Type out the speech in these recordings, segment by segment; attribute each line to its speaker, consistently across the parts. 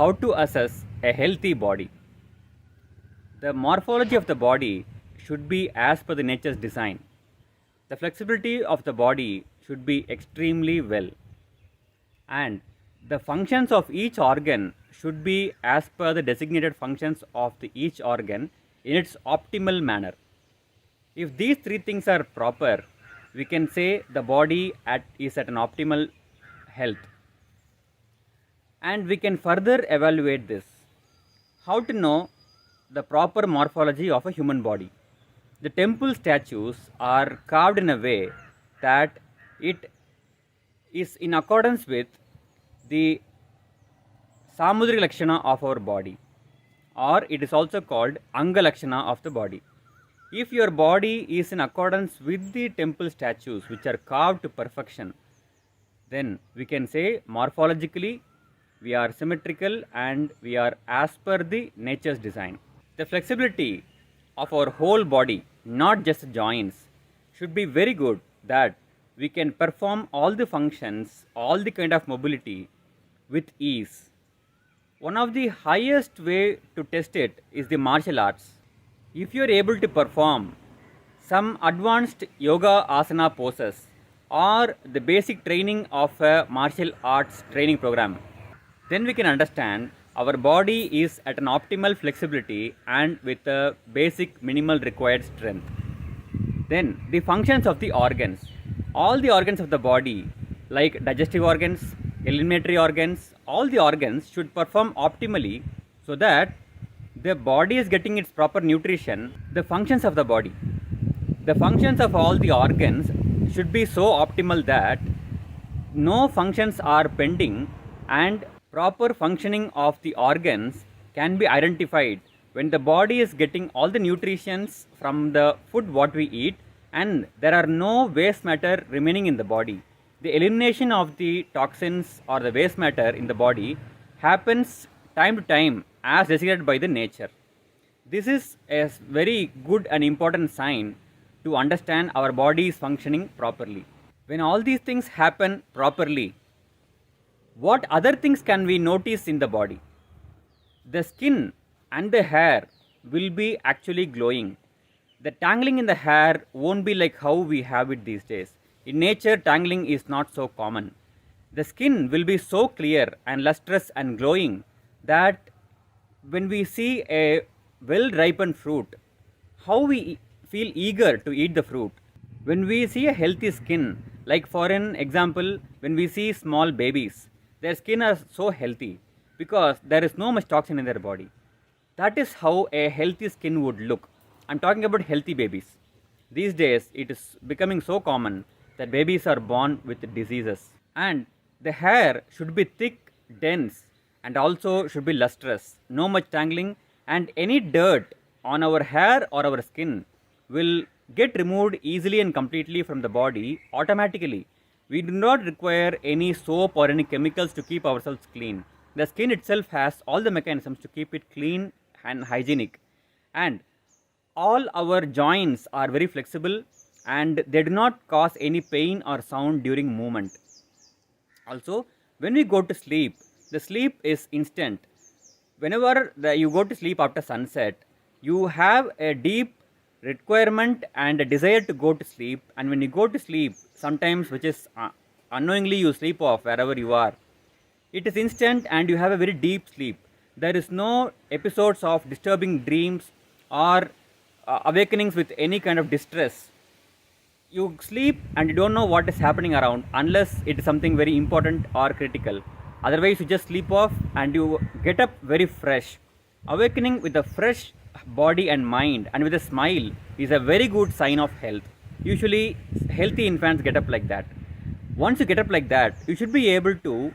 Speaker 1: how to assess a healthy body. The morphology of the body should be as per the nature's design. The flexibility of the body should be extremely well, and the functions of each organ should be as per the designated functions of each organ in its optimal manner. If these three things are proper, we can say the body is at an optimal health. And we can further evaluate this. How to know the proper morphology of a human body? The temple statues are carved in a way that it is in accordance with the Samudrika Lakshana of our body, or it is also called Anga Lakshana of the body. If your body is in accordance with the temple statues which are carved to perfection, then we can say morphologically we are symmetrical and we are as per the nature's design. The flexibility of our whole body, not just joints, should be very good, that we can perform all the functions, all the kind of mobility with ease. One of the highest way to test it is the martial arts. If you are able to perform some advanced yoga asana poses or the basic training of a martial arts training program, then we can understand our body is at an optimal flexibility and with a basic minimal required strength. Then the functions of the organs. All the organs of the body, like digestive organs, eliminatory organs, all the organs should perform optimally so that the body is getting its proper nutrition. The functions of the body, the functions of all the organs should be so optimal that no functions are pending, and proper functioning of the organs can be identified when the body is getting all the nutrients from the food what we eat and there are no waste matter remaining in the body. The elimination of the toxins or the waste matter in the body happens time to time as designated by the nature. This is a very good and important sign to understand our body is functioning properly. When all these things happen properly, what other things can we notice in the body? The skin and the hair will be actually glowing. The tangling in the hair won't be like how we have it these days. In nature, tangling is not so common. The skin will be so clear and lustrous and glowing that when we see a well ripened fruit, how we feel eager to eat the fruit. When we see a healthy skin, like for an example, when we see small babies, their skin is so healthy because there is no much toxin in their body. That is how a healthy skin would look. I'm talking about healthy babies. These days, it is becoming so common that babies are born with diseases. And the hair should be thick, dense, and also should be lustrous. No much tangling, and any dirt on our hair or our skin will get removed easily and completely from the body automatically. We do not require any soap or any chemicals to keep ourselves clean. The skin itself has all the mechanisms to keep it clean and hygienic. And all our joints are very flexible and they do not cause any pain or sound during movement. Also, when we go to sleep, the sleep is instant. Whenever you go to sleep after sunset, you have a deep requirement and a desire to go to sleep, and when you go to sleep, sometimes which is unknowingly you sleep off wherever you are, it is instant and you have a very deep sleep. There is no episodes of disturbing dreams or awakenings with any kind of distress. You sleep and you don't know what is happening around unless it is something very important or critical. Otherwise, you just sleep off and you get up very fresh. Awakening with a fresh body and mind and with a smile is a very good sign of health. Usually, healthy infants get up like that. Once you get up like that, you should be able to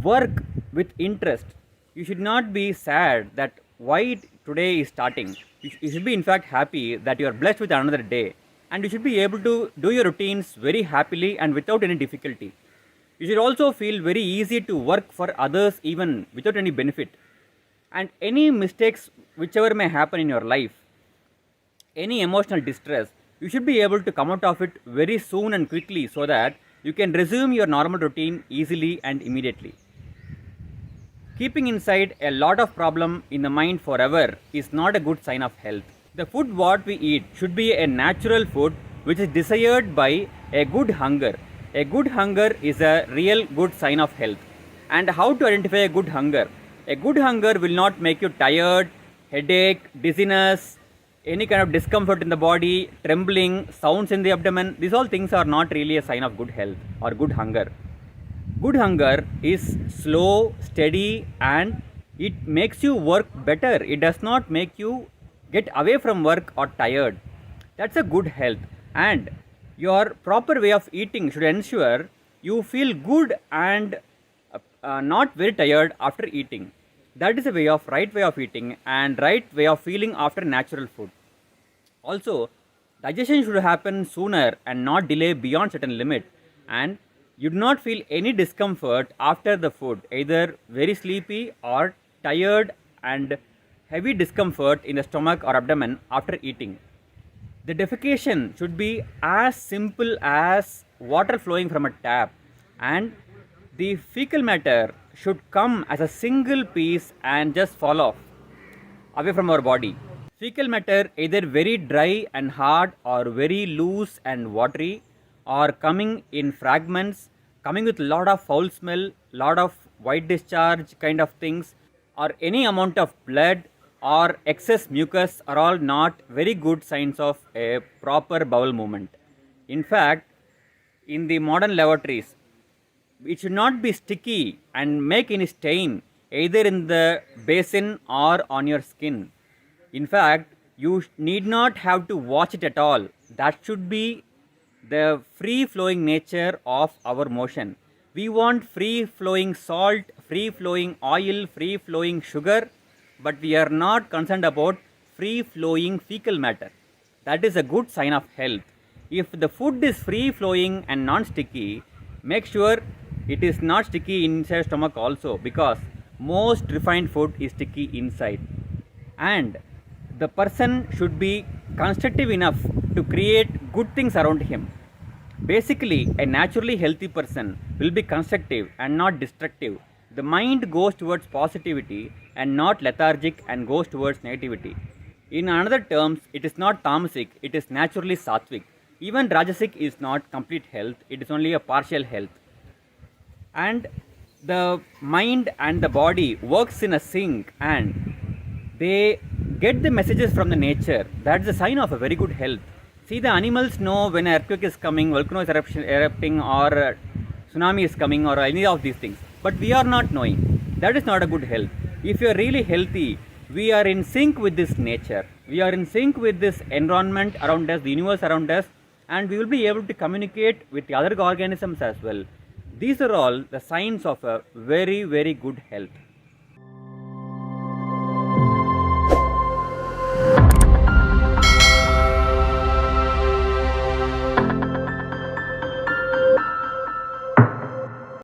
Speaker 1: work with interest. You should not be sad that why today is starting. You should be in fact happy that you are blessed with another day, and you should be able to do your routines very happily and without any difficulty. You should also feel very easy to work for others even without any benefit. And any mistakes whichever may happen in your life, any emotional distress, you should be able to come out of it very soon and quickly so that you can resume your normal routine easily and immediately. Keeping inside a lot of problem in the mind forever is not a good sign of health. The food what we eat should be a natural food which is desired by a good hunger. A good hunger is a real good sign of health. And how to identify a good hunger? A good hunger will not make you tired, headache, dizziness, any kind of discomfort in the body, trembling, sounds in the abdomen. These all things are not really a sign of good health or good hunger. Good hunger is slow, steady, and it makes you work better. It does not make you get away from work or tired. That's a good health. And your proper way of eating should ensure you feel good and not very tired after eating. That is a right way of eating and right way of feeling after natural food. Also, digestion should happen sooner and not delay beyond certain limit, and you do not feel any discomfort after the food, either very sleepy or tired and heavy discomfort in the stomach or abdomen after eating. The defecation should be as simple as water flowing from a tap, and the fecal matter should come as a single piece and just fall off away from our body. Fecal matter either very dry and hard or very loose and watery, or coming in fragments, coming with lot of foul smell, lot of white discharge kind of things, or any amount of blood or excess mucus are all not very good signs of a proper bowel movement. In fact, in the modern lavatories, it should not be sticky and make any stain either in the basin or on your skin. In fact, you need not have to watch it at all. That should be the free flowing nature of our motion. We want free flowing salt, free flowing oil, free flowing sugar, but we are not concerned about free flowing fecal matter. That is a good sign of health. If the food is free flowing and non sticky, make sure it is not sticky inside stomach also, because most refined food is sticky inside. And the person should be constructive enough to create good things around him. Basically, a naturally healthy person will be constructive and not destructive. The mind goes towards positivity and not lethargic and goes towards negativity. In another terms, it is not tamasic, it is naturally sattvic. Even rajasic is not complete health, it is only a partial health. And the mind and the body works in a sync, and they get the messages from the nature. That's a sign of a very good health. See, the animals know when an earthquake is coming, volcano is erupting, or tsunami is coming, or any of these things. But we are not knowing. That is not a good health. If you are really healthy, we are in sync with this nature. We are in sync with this environment around us, the universe around us, and we will be able to communicate with the other organisms as well. These are all the signs of a very, very good health.